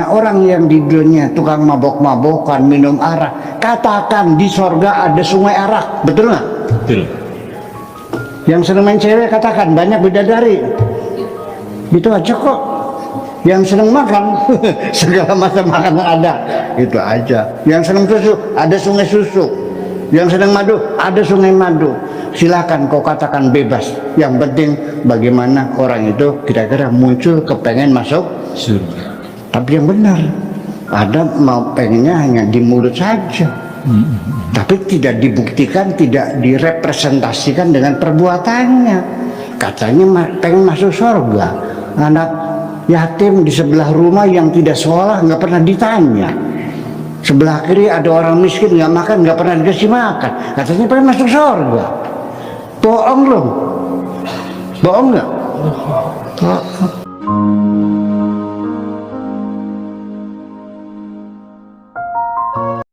Nah, orang yang di dunia tukang mabok-mabokan, minum arak, katakan di sorga ada sungai arak, betul nggak? Betul. Yang seneng main cewek katakan banyak bidadari, itu aja kok. Yang seneng makan segala macam makanan ada, itu aja. Yang seneng susu ada sungai susu, yang seneng madu ada sungai madu. Silakan kau katakan bebas. Yang penting bagaimana orang itu kira-kira muncul kepengen masuk Surga. tapi yang benar. Ada mau pengennya hanya di mulut saja, tapi tidak dibuktikan, tidak direpresentasikan dengan perbuatannya. Katanya pengen masuk surga. Anak yatim di sebelah rumah yang tidak sekolah nggak pernah ditanya. Sebelah kiri ada orang miskin nggak makan, nggak pernah dikasih makan. Katanya pengen masuk surga. Bohong loh. Bohong nggak?